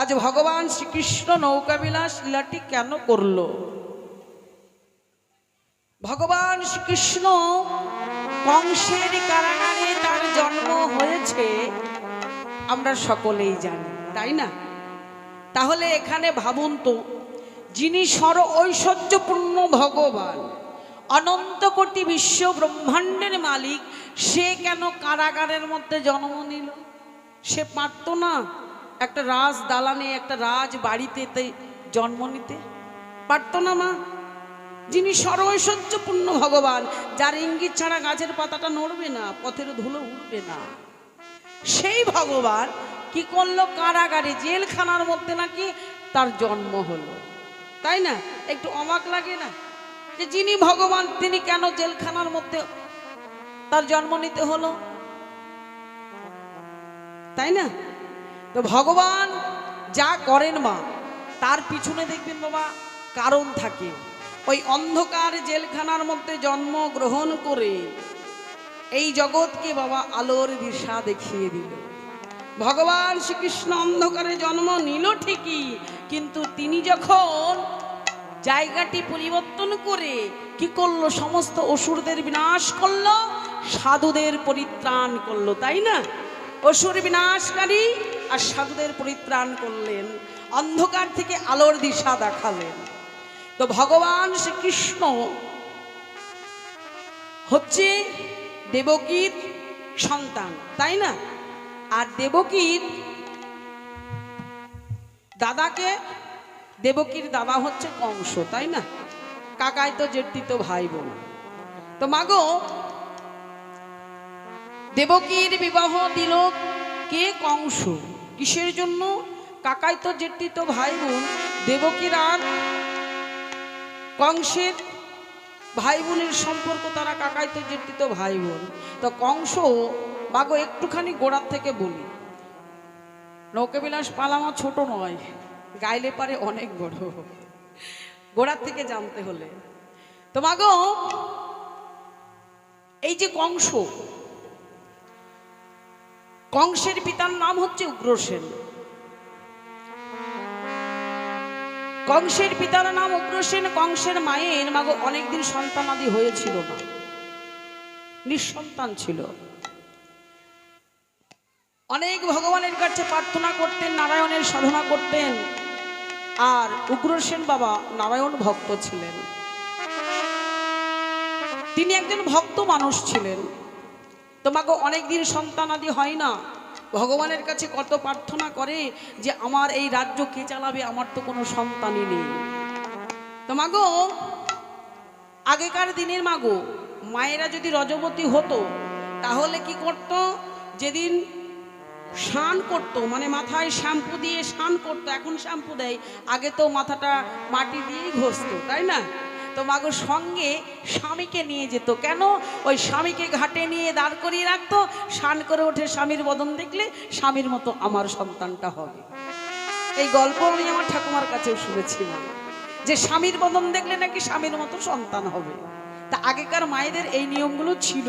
আজ ভগবান শ্রীকৃষ্ণ নৌকাবিলাস লীলাটি কেন করল? ভগবান শ্রীকৃষ্ণ কংসের কারাগারে তার জন্ম হয়েছে আমরা সকলেই জানি, তাই না? তাহলে এখানে ভাবুন তো, যিনি সর্ব ঐশ্বর্যপূর্ণ ভগবান, অনন্ত কোটি বিশ্ব ব্রহ্মাণ্ডের মালিক, সে কেন কারাগারের মধ্যে জন্ম নিল? সে পারত না একটা রাজ দালানে, একটা রাজ বাড়িতে জন্ম নিতে? পারত না মা? যিনি সর্বৈশ্বর্যপূর্ণ ভগবান, যার ইঙ্গিত ছাড়া গাছের পাতাটা নড়বে না, পথের ধুলো উড়বে না, সেই ভগবান কি করলো? কারাগারে, জেলখানার মধ্যে নাকি তার জন্ম হলো, তাই না? একটু অবাক লাগে না যে যিনি ভগবান তিনি কেন জেলখানার মধ্যে তার জন্ম নিতে হলো, তাই না? তো ভগবান যা করেন মা, তার পিছনে দেখবেন বাবা কারণ থাকে। ওই অন্ধকার জেলখানার মধ্যে জন্ম গ্রহণ করে এই জগৎকে বাবা আলোর দিশা দেখিয়ে দিল। ভগবান শ্রীকৃষ্ণ অন্ধকারে জন্ম নিল ঠিকই, কিন্তু তিনি যখন জায়গাটি পরিবর্তন করে কি করলো? সমস্ত অসুরদের বিনাশ করলো, সাধুদের পরিত্রাণ করলো, তাই না? অসুর বিনাশকারী আর সাধুদের পরিত্রাণ করলেন, অন্ধকার থেকে আলোর দিশা দেখালেন। তো ভগবান শ্রীকৃষ্ণ হচ্ছে দেবকীর সন্তান, তাই না? আর দেবকীর দাদাকে, দেবকীর দাদা হচ্ছে কংস, তাই না? কাকাই তো জেঠি তো ভাই বোন। তো মাগো, দেবকীর বিবাহ দিল কে? কংস। কিসের জন্য? কাকাই তো জেঠি তো ভাই বোন, দেবকীর আর কংসের ভাই বোনের সম্পর্ক, তারা কাকাই তো জেঠি তো ভাই বোন। তো কংস, মাগো একটুখানি গোড়ার থেকে বলি, নৌকাবিলাস পালামা ছোট নয়, গাইলে পারে অনেক বড়, গোড়ার থেকে জানতে হলে। তো মাগো, এই যে কংস, কংসের পিতার নাম হচ্ছে উগ্রসেন। কংসের পিতার নাম উগ্রসেন। কংসের মায়ের মাগো অনেকদিন সন্তানাদি হয়েছিল না, নিঃসন্তান ছিল। অনেক ভগবানের কাছে প্রার্থনা করতেন, নারায়ণের সাধনা করতেন, আর উগ্রসেন বাবা নারায়ণ ভক্ত ছিলেন। তিনি একজন ভক্ত মানুষ ছিলেন। তোমাকে অনেকদিন সন্তানাদি হয় না, ভগবানের কাছে কত প্রার্থনা করে যে আমার এই রাজ্য কে চালাবে, আমার তো কোনো সন্তানই নেই। তো মাগো, আগেকার দিনের মাগো মায়েরা যদি রজবতী হতো তাহলে কি করত? যেদিন স্নান করতো, মানে মাথায় শ্যাম্পু দিয়ে স্নান করতো, এখন শ্যাম্পু দেয়, আগে তো মাথাটা মাটি দিয়েই ঘষতো, তাই না? তো মাগো সঙ্গে স্বামীকে নিয়ে যেত। কেন? ওই স্বামীকে ঘাটে নিয়ে দাঁড় করিয়ে রাখতো, স্নান করে ওঠে স্বামীর বদন দেখলে স্বামীর মতো আমার সন্তানটা হবে। এই গল্প আমি আমার ঠাকুমার কাছেও শুনেছিলাম যে স্বামীর বদন দেখলে নাকি স্বামীর মতো সন্তান হবে। তা আগেকার মায়েদের এই নিয়মগুলো ছিল।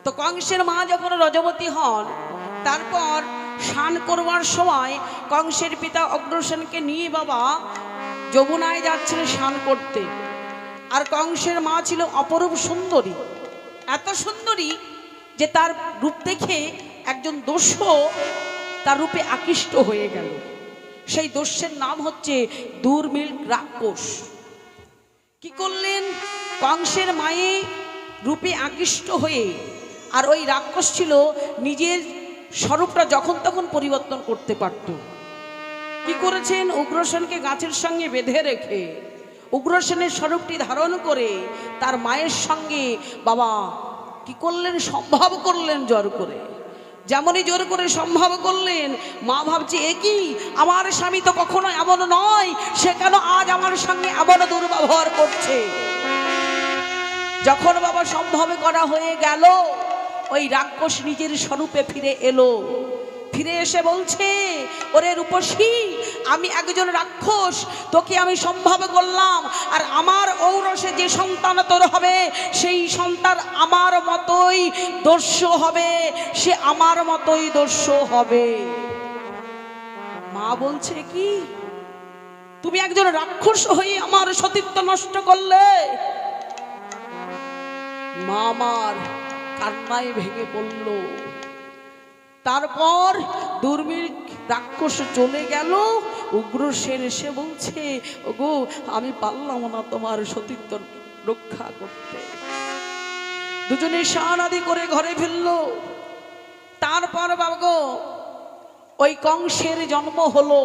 তো কংসের মা যখন রজবতী হন, তারপর স্নান করবার সময় কংসের পিতা অগ্রসেনকে নিয়ে বাবা যমুনায় যাচ্ছিল স্নান করতে। আর কংসের মা ছিল অপরূপ সুন্দরী, এত সুন্দরী যে তার রূপ দেখে একজন দস্যু তার রূপে আকৃষ্ট হয়ে গেল। সেই দস্যের নাম হচ্ছে দুর্মিল রাক্ষস। কি করলেন? কংসের মায়ে রূপে আকৃষ্ট হয়ে, আর ওই রাক্ষস ছিল নিজের স্বরূপটা যখন তখন পরিবর্তন করতে পারত। কি করেছেন? উগ্রসেনকে গাছের সঙ্গে বেঁধে রেখে উগ্রসেনের স্বরূপটি ধারণ করে তার মায়ের সঙ্গে বাবা কি করলেন? সম্ভব করলেন জোর করে। যেমনই জোর করে সম্ভব করলেন, মা ভাবছে এ কি, আমার স্বামী তো কখনো এমন নয়, সে কেন আজ আমার সঙ্গে এমন দুর্ব্যবহার করছে। যখন বাবা সম্ভব করা হয়ে গেল, ওই রাক্ষস নিজের স্বরূপে ফিরে এলো। ফিরে এসে বলছে, ওরে রূপসী, আমি একজন রাক্ষস, তোকে আমি সম্ভব করলাম, আর আমার ঔরসে যে সন্তান তোর হবে সেই সন্তান আমার মতোই দস্যু হবে, সে আমার মতোই দস্যু হবে। মা মা বলছে কি, তুমি একজন রাক্ষস হয়ে আমার সতীত্ব নষ্ট করলে। মা আমার কান্নায় ভেঙে পড়ল। তারপর দুর্মির রাক্ষস চলে গেল। উগ্রসেন এসে বলছে, ওগো আমি পারলাম না তোমার সতীত্ব রক্ষা করতে। দুজনে শান আদি করে ঘরে ফেললো। তারপর বাবগো ওই কংসের জন্ম হলো।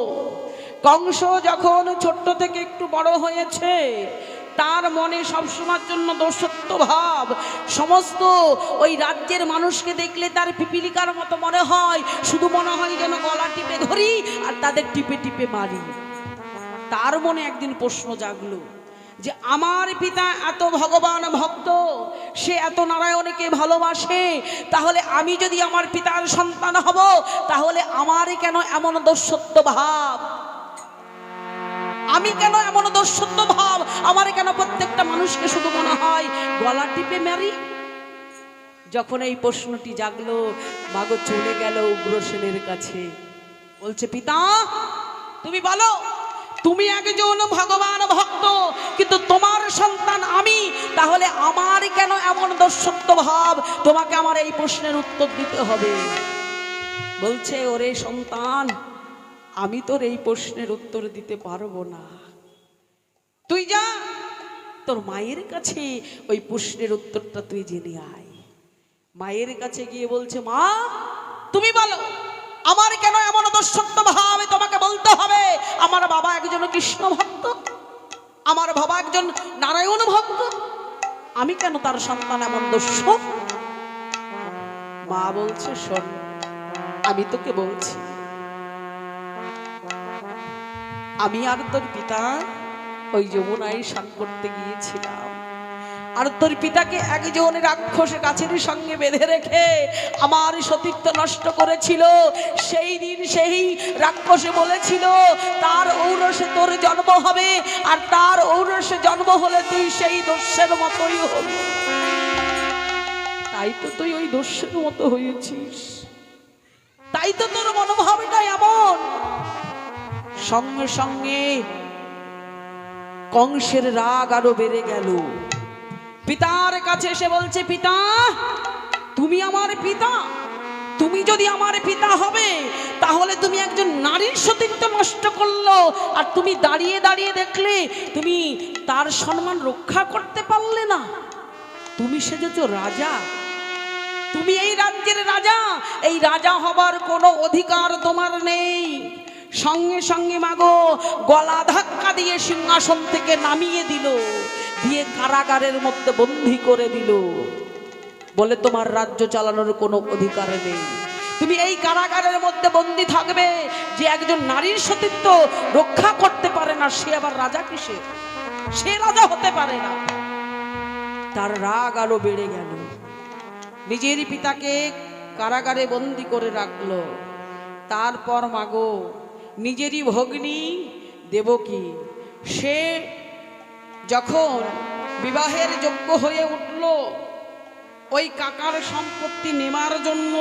কংস যখন ছোট্ট থেকে একটু বড় হয়েছে, তার মনে সবসময়ের জন্য দোষত্ব ভাব। সমস্ত ওই রাজ্যের মানুষকে দেখলে তার পিপিলিকার মতো মনে হয়, শুধু মনে হয় যেন গলা টিপে ধরি আর তাদের টিপে টিপে মারি। তার মনে একদিন প্রশ্ন জাগলো যে আমার পিতা এত ভগবান ভক্ত, সে এত নারায়ণকে ভালোবাসে, তাহলে আমি যদি আমার পিতার সন্তান হব, তাহলে আমার কেন এমন দস্যুত্ব ভাব? আমি কেন এমন দস্যুত্ব ভাব? আমার কেন প্রত্যেকটা মানুষকে শুধু মনে হয় গলা টিপে মারি? যখন এই প্রশ্নটি জাগলো, মাগো চলে গেল উগ্রসেনের কাছে। বলছে, পিতা তুমি বলো, তুমি একজন ভগবান ভক্ত, কিন্তু তোমার সন্তান আমি, তাহলে আমার কেন এমন দস্যুত্ব ভাব? তোমাকে আমার এই প্রশ্নের উত্তর দিতে হবে। বলছে, ওরে সন্তান, আমি তোর এই প্রশ্নের উত্তর দিতে পারবো না। তুই যা তোর মায়ের কাছে ওই প্রশ্নের উত্তরটা তুই জেনে আয়। মায়ের কাছে গিয়ে বলছে, মা তুমি বলো, আমার কেন এমন দস্যুত্ব ভাব তোমাকে বলতে হবে? আমার বাবা একজন কৃষ্ণ ভক্ত, আমার বাবা একজন নারায়ণ ভক্ত, আমি কেন তার সন্তান এমন দস্যু? মা বলছে, শোন, আমি তোকে বলছি, আমি আর তোর পিতা ওই যমুনায় স্নান করতে গিয়েছিলাম, আর তোর পিতাকে একজন রাক্ষস গাছের সঙ্গে বেঁধে রেখে আমার সতীত্ব নষ্ট করেছিল। সেই দিন সেই রাক্ষসে বলেছিল তার ঔরসে তোর জন্ম হবে, আর তার ঔরসে জন্ম হলে তুই সেই দস্যের মতোই হবি। তাই তো তুই ওই দস্যের মতো হয়েছিস, তাই তো তোর মনোভাবটা এমন। সঙ্গে সঙ্গে কংসের রাগ আরো বেড়ে গেল। পিতার কাছে এসে বলছে, পিতা তুমি আমার পিতা, তুমি যদি আমার পিতা হবে, তাহলে তুমি একজন নারীর সতীত্ব নষ্ট করলো, আর তুমি দাঁড়িয়ে দাঁড়িয়ে দেখলে তুমি তার সম্মান রক্ষা করতে পারলে না। তুমি সেজেছ রাজা, তুমি এই রাজ্যের রাজা, এই রাজা হবার কোনো অধিকার তোমার নেই। সঙ্গে সঙ্গে মাগো গলা ধাক্কা দিয়ে সিংহাসন থেকে নামিয়ে দিল, দিয়ে কারাগারের মধ্যে বন্দী করে দিল। বলে তোমার রাজ্য চালানোর কোনো অধিকার নেই, তুমি এই কারাগারের মধ্যে বন্দী থাকবে। যে একজন নারীর সতীত্ব রক্ষা করতে পারে না, সে আবার রাজা কিসে? সে রাজা হতে পারে না। তার রাগ আরো বেড়ে গেল, নিজের পিতাকে কারাগারে বন্দী করে রাখলো। তারপর মাগো নিজেরই ভগ্নী দেবকী, সে যখন বিবাহের যোগ্য হয়ে উঠল, ওই কাকার সম্পত্তি নেবার জন্য,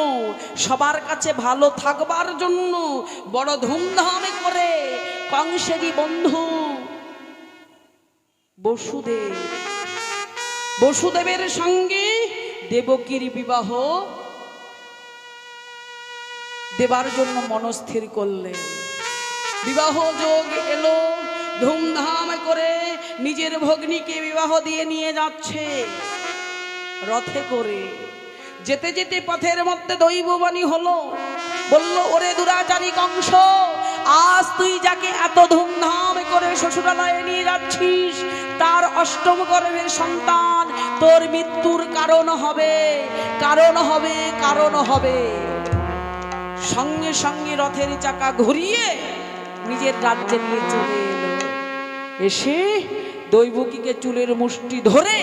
সবার কাছে ভালো থাকবার জন্য বড় ধুমধামে করে কংসেরই বন্ধু বসুদেবের সঙ্গে দেবকীর বিবাহ দেবার জন্য মনস্থির করলেন। বিবাহ যোগ এলো, ধুমধাম করে নিজের ভগ্নীকে বিবাহ দিয়ে নিয়ে যাচ্ছে রথে করে। যেতে যেতে পথের মধ্যে দৈববাণী হলো, বলল, ওরে দুরাচারী কংস, আজ তুই যাকে এত ধুমধাম করে শ্বশুরালয়ে নিয়ে যাচ্ছিস, তার অষ্টম গর্ভের সন্তান তোর মৃত্যুর কারণ হবে, কারণ হবে, কারণ হবে। সঙ্গে সঙ্গে রথের চাকা ঘুরিয়ে নিজের রাজ্যে নিয়ে চলে এলো। এসে দৈবকীকে চুলের মুষ্টি ধরে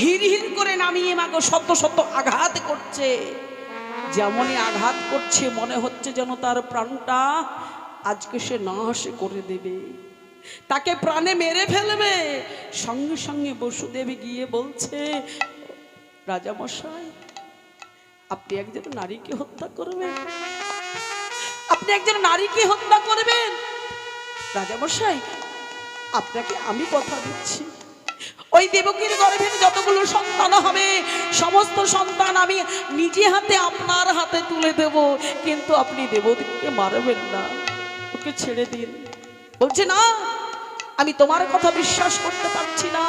হির হির করে নামিয়ে মাগো শত শত আঘাত করছে। যেমনই আঘাত করছে মনে হচ্ছে যেন তার প্রাণটা আজকে সে নাশ করে দেবে, তাকে প্রাণে মেরে ফেলবে। সঙ্গে সঙ্গে বসুদেবী গিয়ে বলছে, রাজামশাই, আপনি একজন নারীকে হত্যা করবেন? আপনি একজন নারীকে হত্যা করবেন? রাজামশাই, আপনাকে আমি কথা দিচ্ছি, ওই দেবকীর গর্ভে যতগুলো সন্তান হবে সমস্ত সন্তান আমি নিজে হাতে আপনার হাতে তুলে দেব, কিন্তু আপনি দেবকীকে মারবেন না, ওকে ছেড়ে দিন। বলছে না, আমি তোমার কথা বিশ্বাস করতে পারছি না।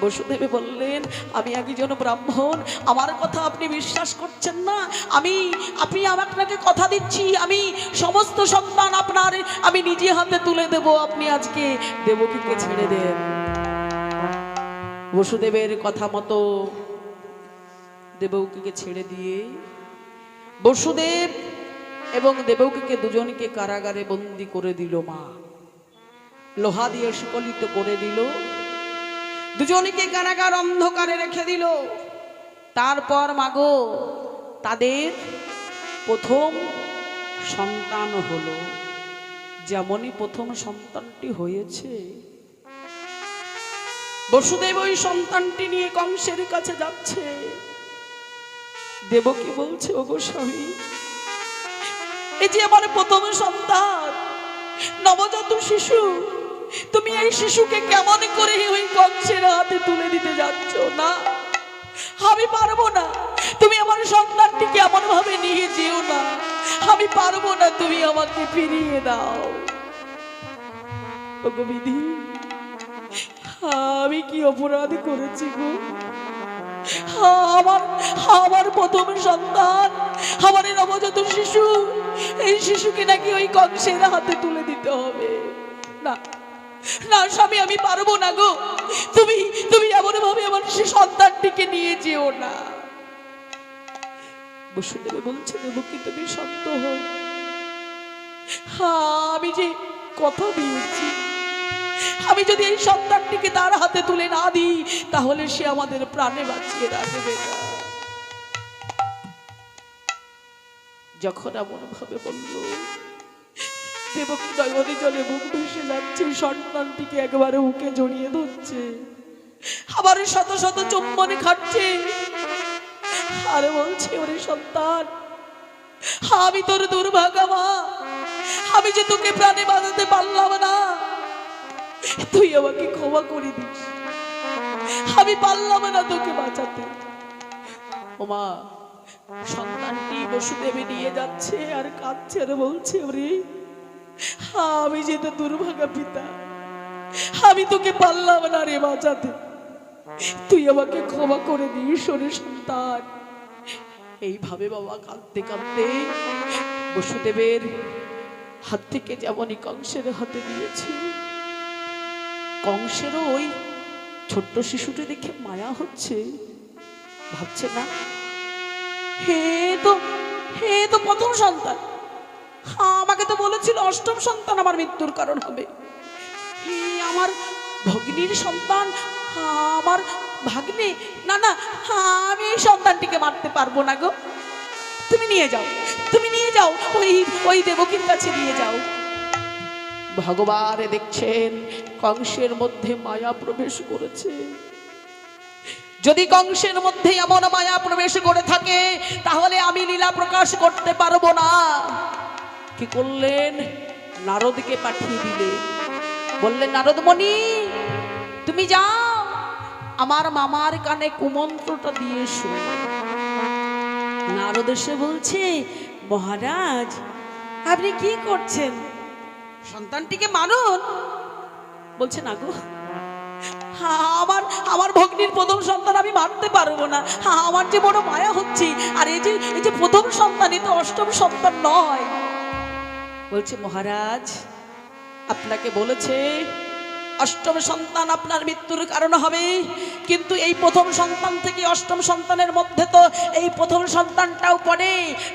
বসুদেব বললেন, আমি একজন ব্রাহ্মণ, আমার কথা আপনি বিশ্বাস করছেন না? আপনি আপনাকে কথা দিচ্ছি, আমি সমস্ত সন্তান আপনার আমি নিজে হাতে তুলে দেব, আপনি আজকে দেবকীকে ছেড়ে দেন। বসুদেবের কথা মতো দেবকীকে ছেড়ে দিয়ে বসুদেব এবং দেবকীকে দুজনকে কারাগারে বন্দী করে দিল। মা লোহা দিয়ে শিকলিত করে দিল, দুজনকে কারাগার অন্ধকারে রেখে দিল। তারপর মাগো তাদের প্রথম সন্তান হলো। যেমনই প্রথম সন্তানটি হয়েছে, বসুদেব ওই সন্তানটি নিয়ে কংসের কাছে যাচ্ছে। দেবকী বলছে, ওগো স্বামী, এই যে আমার প্রথম সন্তান, নবজাত শিশু, তুমি এই শিশুকে কেমন করে ওই কংসের হাতে তুলে দিতে যাচ্ছ? না, আমি পারবো না, তুমি আমার সন্তানটিকে এমন ভাবে নিয়ে যেও না, আমি পারবো না, তুমি আমাকে ফিরিয়ে দাও। ওগো বিধি, আমি কি অপরাধ করেছি গো? আমার প্রথম সন্তান, আমার নবজাত শিশু, এই শিশুকে নাকি ওই কংসের হাতে তুলে দিতে হবে? না না স্বামী, আমি পারবো না গো, তুমি এমন ভাবে আমার সে সন্তানটিকে নিয়ে যেও না। বসুদেব বলছে, দেবকী তুমি শান্ত হও, আমি যে কথা দিয়েছি, আমি যদি এই সন্তানটিকে তার হাতে তুলে না দিই তাহলে সে আমাদের প্রাণে বাঁচিয়ে রাখবে না। যখন এমন ভাবে বলল, দেবকী নয়নে জলে মুখ ভেসে যাচ্ছে, সন্তানটিকে একবারে বুকে জড়িয়ে ধরছে, আবার শত শত চুম্বনে খাচ্ছে, আরে বলছে, ওরে সন্তান, আমি তোর দুর্ভাগা মা, আমি যে তোকে প্রাণে বাঁচাতে পারলাম না, তুই আমাকে ক্ষমা করে দিস, আমি পারলাম না তোকে বাঁচাতে। ও মা, সন্তানটি বসুদেবে নিয়ে যাচ্ছে আর কাঁদছে আর বলছে, ওরে আমি যে তো দুর্ভাগা পিতা, আমি তোকে পারলাম না রে বাঁচাতে, তুই আমাকে ক্ষমা করে দিস ওরে সন্তান। এইভাবে বাবা কাঁদতে কাঁদতে বসুদেবের হাত থেকে যেমনই কংসের হাতে দিয়েছে, কংসেরও ওই ছোট্ট শিশুটি দেখে মায়া হচ্ছে, ভাবছে না, হে তো প্রথম সন্তান, আমাকে তো বলেছিল অষ্টম সন্তান আমার মৃত্যুর কারণ হবে, হে আমার ভগ্নীর সন্তান, আমার ভাগ্নে, না না, আমি এই সন্তানটিকে মারতে পারবো না গো, তুমি নিয়ে যাও ওই দেবকীর কাছে নিয়ে যাও। ভগবান দেখছেন কংসের মধ্যে মায়া প্রবেশ করেছে, যদি কংসের মধ্যে এমন মায়া প্রবেশ করে থাকে তাহলে আমি লীলা প্রকাশ করতে পারবো না। কি করলেন? নারদকে পাঠিয়ে দিলেন, বললেন, নারদ মুনি তুমি যাও, আমার মামার কানে কুমন্ত্রটা দিয়ে এসো। নারদ এসে বলছে, মহারাজ আপনি কি করছেন? সন্তানটিকে মারুন। বলছে, না গো, আমার ভগ্নীর প্রথম সন্তান আমি মারতে পারবো না, আমার যে বড় মায়া হচ্ছে, আর এই যে প্রথম সন্তান, এ তো অষ্টম সন্তান নয়। বলছে, মহারাজ আপনাকে বলেছে অষ্টম সন্তান আপনার মৃত্যুর কারণ হবে, কিন্তু এই প্রথম সন্তান থেকে অষ্টম সন্তানের মধ্যে তো এই প্রথম সন্তানটাও পড়ে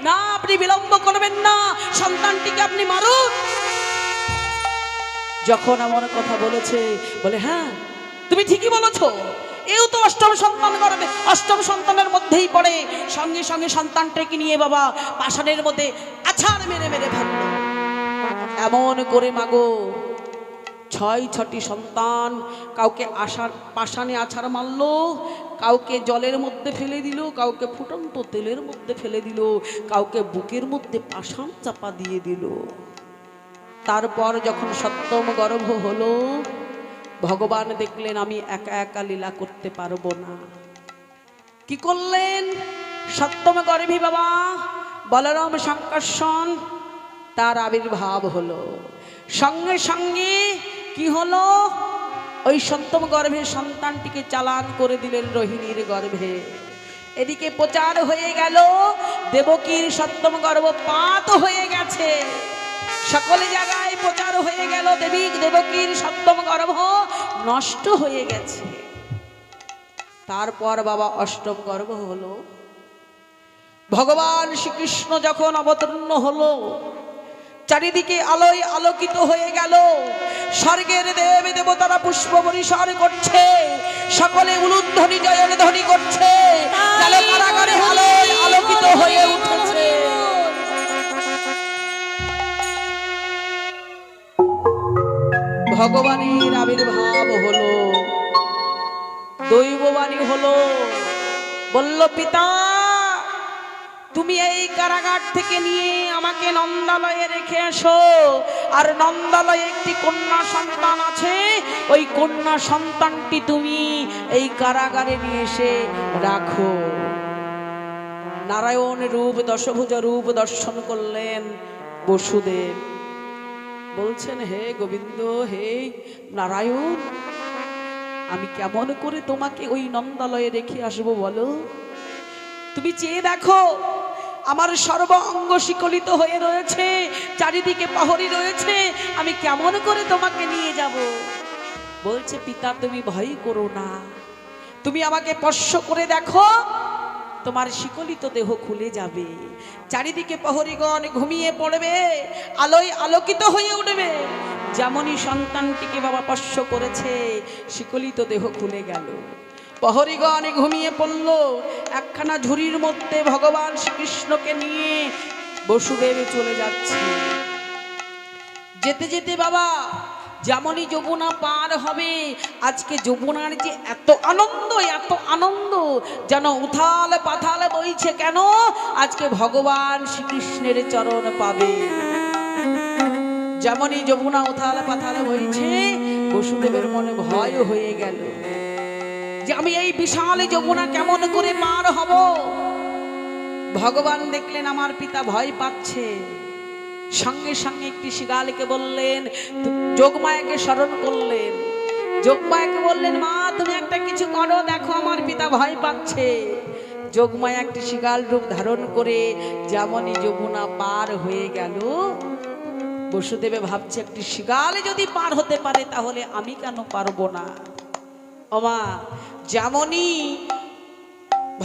না, আপনি বিলম্ব করবেন না, সন্তানটিকে আপনি মারুন। যখন এমন কথা বলেছে, বলে, হ্যাঁ তুমি ঠিকই বলেছ, এও তো অষ্টম সন্তান করবে, অষ্টম সন্তানের মধ্যেই পড়ে। সঙ্গে সঙ্গে সন্তানটাকে নিয়ে বাবা পাষাণের মধ্যে আছাড় মেরে মেরে ফেলল। এমন করে মাগো 6টি সন্তান, কাউকে পাষাণে আছাড় মারলো, কাউকে জলের মধ্যে ফেলে দিল, কাউকে ফুটন্ত তেলের মধ্যে ফেলে দিল, কাউকে বুকের মধ্যে পাষাণ চাপা দিয়ে দিল। তারপর যখন সপ্তম গর্ভ হলো, ভগবান দেখলেন আমি একা একা লীলা করতে পারবো না। কি করলেন? সপ্তম গর্ভী বাবা বলরাম শঙ্কর্ষণ তার আবির্ভাব হলো। সঙ্গে সঙ্গে কি হলো? ওই সপ্তম গর্ভে সন্তানটিকে চালান করে দিলেন রোহিণীর গর্ভে। এদিকে প্রচার হয়ে গেল দেবকীর সপ্তম গর্ভপাত হয়ে গেছে, সকল জায়গায় প্রচার হয়ে গেল দেবকীর সপ্তম গর্ভ নষ্ট হয়ে গেছে। তারপর বাবা অষ্টম গর্ভ হলো। ভগবান শ্রীকৃষ্ণ যখন অবতীর্ণ হলো, চারিদিকে আলোয় আলোকিত হয়ে গেল। স্বর্গের দেব দেবতারা পুষ্প বর্ষণ করছে, সকলে উলুধ্বনি জয়ধ্বনি করছে, কারাগারে আলোয় আলোকিত হয়ে উঠেছে। ভগবানের আবির্ভাব হলো, দৈববাণী হলো, বলল পিতা তুমি এই কারাগার থেকে নিয়ে আমাকে নন্দালয়ে রেখে এসো, আর নন্দালয়ে একটি কন্যা সন্তান আছে, ওই কন্যা সন্তানটি তুমি এই কারাগারে নিয়ে এসে রাখো। নারায়ণ রূপ দশভুজ রূপ দর্শন করলেন বসুদেব। বলছেন হে গোবিন্দ, হে নারায়ণ, আমি কেমন করে তোমাকে ওই নন্দালয়ে রেখে আসবো বলো? তুমি চেয়ে দেখো, আমার সর্ব অঙ্গ শিকলিত হয়ে রয়েছে, চারিদিকে প্রহরী রয়েছে, আমি কেমন করে তোমাকে নিয়ে যাব? বলছে পিতা তুমি ভয় করো না, তুমি আমাকে স্পর্শ করে দেখো, তোমার শিকলিত দেহ খুলে যাবে, চারিদিকে প্রহরীগণ ঘুমিয়ে পড়বে, আলোয় আলোকিত হয়ে উঠবে। যেমনই সন্তানটিকে বাবা স্পর্শ করেছে, শিকলিত দেহ খুলে গেল, প্রহরীগণ ঘুমিয়ে পড়ল। একখানা ঝুড়ির মধ্যে ভগবান শ্রীকৃষ্ণকে নিয়ে বসুদেব চলে যাচ্ছে। যেতে যেতে বাবা যেমনই যমুনা পার হবে, আজকে যমুনার যে এত আনন্দ যেন উথাল পাথাল বইছে। কেন? আজকে ভগবান শ্রীকৃষ্ণের চরণ পাবে। যেমনই যমুনা উথাল পাথাল বইছে, বসুদেবের মনে ভয় হয়ে গেল যে আমি এই বিশাল যমুনা কেমন করে পার হব। ভগবান দেখলেন আমার পিতা ভয় পাচ্ছে, সঙ্গে সঙ্গে একটি শিগালকে বললেন, যোগমায়াকে স্মরণ করলেন। যোগমায়াকে বললেন মা তুমি একটা কিছু করো, দেখো আমার পিতা ভয় পাচ্ছে। যোগমায়া একটি শিগাল রূপ ধারণ করে যেমনই যমুনা পার হয়ে গেল, বসুদেবে ভাবছে একটি শিগালে যদি পার হতে পারে তাহলে আমি কেন পারবো না? ওমা যেমনই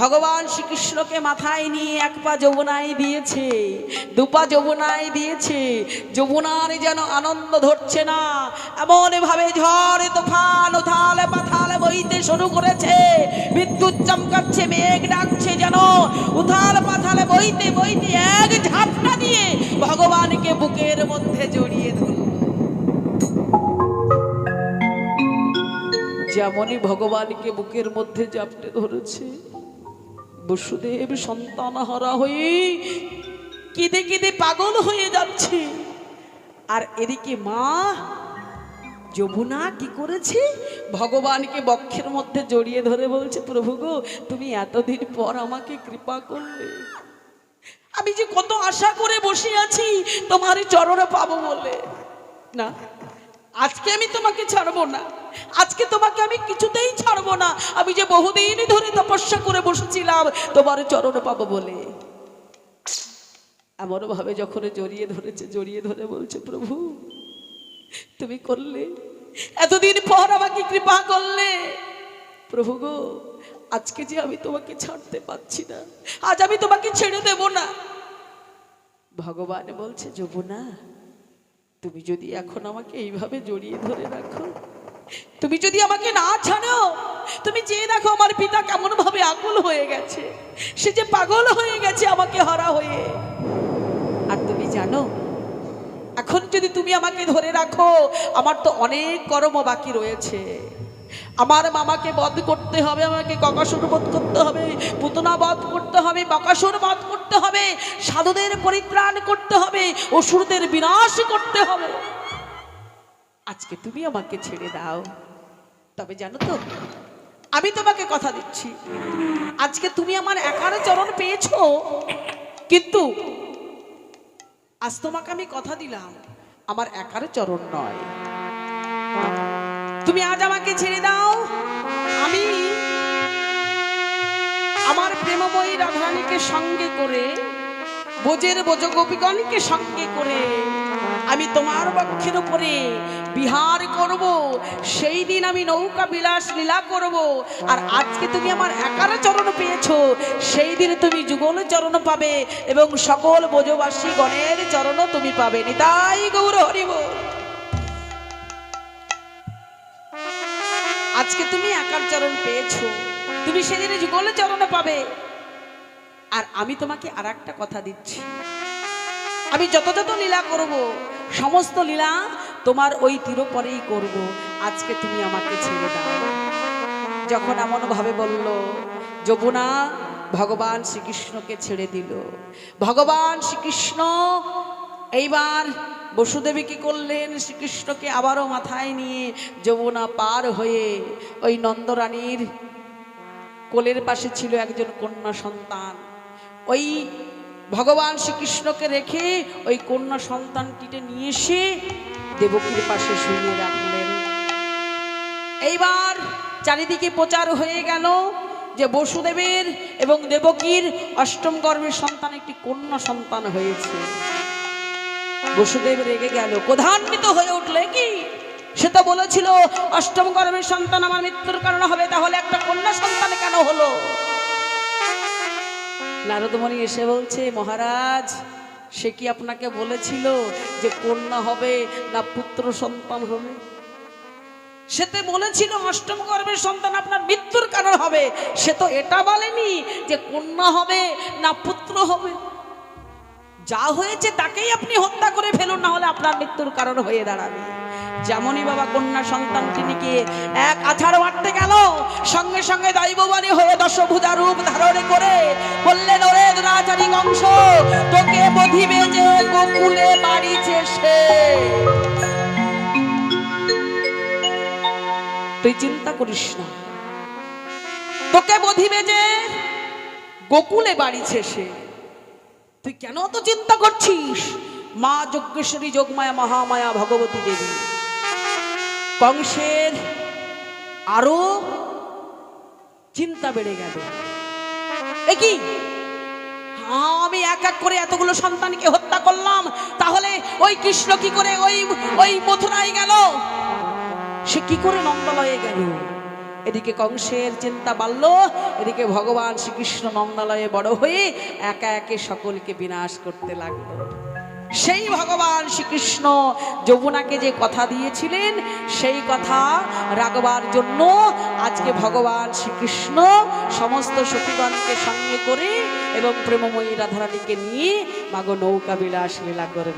ভগবান শ্রীকৃষ্ণকে মাথায় নিয়ে এক পা যমুনায় দিয়েছে, দুপা যমুনায় দিয়েছে, যমুনার যেন আনন্দ ধরছে না, এমন ভাবে ঝড় তুফান উথালে পাথালে বইতে শুরু করেছে, বিদ্যুৎ চমকাচ্ছে, মেঘ ডাকছে, যেন উথাল পাথালে বইতে বইতে এক ঝাপটা দিয়ে ভগবানকে বুকের মধ্যে জড়িয়ে ধরল। যেমনই ভগবানকে বুকের মধ্যে জাপটে ধরেছে, বসুদেব সন্তানহারা হয়ে কেঁদে কেঁদে পাগল হয়ে যাচ্ছে। আর এদিকে মা যমুনা কি করেছে? ভগবানকে বক্ষের মধ্যে জড়িয়ে ধরে বলছে প্রভু গো, তুমি এতদিন পর আমাকে কৃপা করলে, আমি যে কত আশা করে বসে আছি তোমার চরণে পাবো বলে। না, আজকে আমি তোমাকে ছাড়বো না, আজকে তোমাকে আমি কিছুতেই ছাড়বো না। আমি যে বহুদিন ধরে তপস্যা করে বসেছিলাম তোমার চরণ পাবো বলে। এমন ভাবে যখন জড়িয়ে ধরেছে, জড়িয়ে ধরে বলছে প্রভু তুমি করলে, এতদিন পর আমাকে কৃপা করলে, প্রভু গো আজকে যে আমি তোমাকে ছাড়তে পারছি না, আজ আমি তোমাকে ছেড়ে দেব না। ভগবান বলছে যমুনা তুমি যদি এখন আমাকে এইভাবে জড়িয়ে ধরে রাখো, তুমি যদি আমাকে না ছাড়ো, তুমি চেয়ে দেখো আমার পিতা কেমন ভাবে আকুল হয়ে গেছে, সে যে পাগল হয়ে গেছে আমাকে হারা হয়ে। আর তুমি জানো এখন যদি তুমি আমাকে ধরে রাখো, আমার তো অনেক কর্ম বাকি রয়েছে, আমার মামাকে বধ করতে হবে, আমাকে ককাসুর বধ করতে হবে, পুতনা বধ করতে হবে, বকাসুর বধ করতে হবে, সাধুদের পরিত্রাণ করতে হবে, অসুরদের বিনাশ করতে হবে। আজকে তুমি আমাকে ছেড়ে দাও। তবে জানো তো, আমি তোমাকে কথা দিচ্ছি, আজকে তুমি আমার একার চরণ পেয়েছো, কিন্তু আজ তোমাকে আমি কথা দিলাম আমার একার চরণ নয়। তুমি আজ আমাকে ছেড়ে দাও, আমি আমার প্রেমময়ী রাধারানীকে সঙ্গে করে, বোজের বোজ গোপীগণকে সঙ্গে করে আমি তোমার বক্ষের উপরে বিহার করব। সেই দিন আমি নৌকা বিলাস লীলা করব। আর আজকে তুমি আমার একার চরণ পেয়েছো, সেই দিন তুমি যুগল চরণ পাবে এবং সকল বোজবাসী গণের চরণও তুমি পাবে। নিতাই গৌর হরি বল। আজকে তুমি একার চরণ পেয়েছো, তুমি সেদিনে যুগল চরণ পাবে। আর আমি তোমাকে আর একটা কথা দিচ্ছি, আমি যত যত লীলা করব, সমস্ত লীলা তোমার ওই তীর পরেই করব। আজকে তুমি আমাকে ছেড়ে দাও। যখন এমন ভাবে বলল, যমুনা ভগবান শ্রীকৃষ্ণকে ছেড়ে দিল। ভগবান শ্রীকৃষ্ণ এইবার বসুদেবী কি করলেন, শ্রীকৃষ্ণকে আবারও মাথায় নিয়ে যমুনা পার হয়ে ওই নন্দরানীর কোলের পাশে ছিল একজন কন্যা সন্তান। ওই ভগবান শ্রীকৃষ্ণকে রেখে ওই কন্যা সন্তানটিকে নিয়ে এসে দেবকীর পাশে শুইয়ে রাখলেন। এইবার চারিদিকে প্রচার হয়ে গেল যে বসুদেবের এবং দেবকীর অষ্টম গর্ভের সন্তান একটি কন্যা সন্তান হয়েছে। বসুদেব রেগে গেল, ক্রোধান্বিত হয়ে উঠলে, কি সে তো বলেছিল অষ্টম গর্ভের সন্তান আমার মৃত্যুর কারণ হবে, তাহলে একটা কন্যা সন্তান কেন হলো? নারদমণি এসে বলছে, মহারাজ সে কি আপনাকে বলেছিল যে কন্যা হবে না পুত্র সন্তান হবে? সে তো বলেছিল অষ্টম গর্ভের সন্তান আপনার মৃত্যুর কারণ হবে, সে তো এটা বলেনি যে কন্যা হবে না পুত্র হবে। যা হয়েছে তাকেই আপনি হত্যা করে ফেলুন, না হলে আপনার মৃত্যুর কারণ হয়ে দাঁড়াবে। যেমনই বাবা কন্যা সন্তানটিকে এক আছাড় মারতে গেল, সঙ্গে সঙ্গে দৈববাণী হয়ে দশভুজা রূপ ধারণ করে বললেন, ওরে দুরাচারী কংস, তোকে বধিবে যে গোকুলে বাড়িছে সে। তুই চিন্তা করিস না, তোকে বধিবে যে গোকুলে বাড়িছে সে। তুই কেন তো চিন্তা করছিস? মা যজ্ঞেশ্বরী, যোগমায়া, মহামায়া ভগবতী দেবী। কংসের আরো চিন্তা বেড়ে গেল, এ কি আমি এক এক করে এতগুলো সন্তানকে হত্যা করলাম, তাহলে ওই কৃষ্ণ কি করে ওই মথুরায় গেল? সে কি করে নন্দালয়ে গেল? এদিকে কংসের চিন্তা বাড়ল, এদিকে ভগবান শ্রীকৃষ্ণ নন্দালয়ে বড় হয়ে একা একে সকলকে বিনাশ করতে লাগলো। সেই ভগবান শ্রীকৃষ্ণ যমুনাকে যে কথা দিয়েছিলেন, সেই কথা রাখবার জন্য আজকে ভগবান শ্রীকৃষ্ণ সমস্ত সখীগণকে সঙ্গে করে এবং প্রেমময়ী রাধারানীকে নিয়ে মাগো নৌকা বিলাস লীলা করবে।